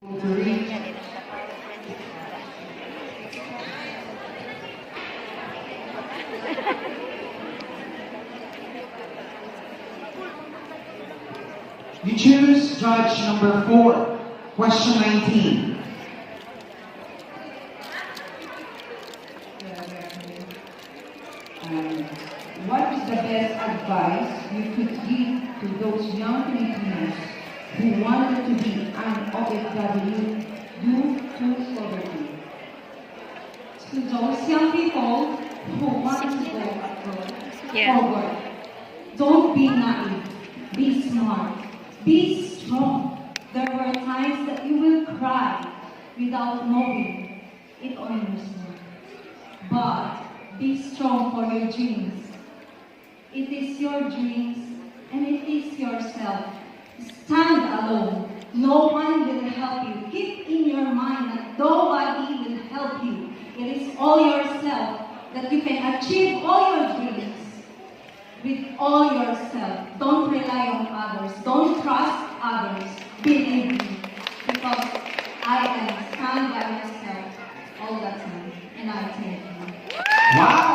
to reach. You choose judge number 4, question 19. What is the best advice you could give to those young Filipinos who wanted to be an OFW due to poverty? To those young people who want to go abroad or work, don't be naive, be smart, be strong. There were times that you will cry without knowing it on yourself. But be strong for your dreams. It is your dreams and it is yourself. Stand alone. No one will help you. Keep in your mind that nobody will help you. It is all yourself that you can achieve all your dreams with all yourself. Don't rely on others. Don't trust others. Believe me. Because I am stand by myself all the time. And I thank you. Wow!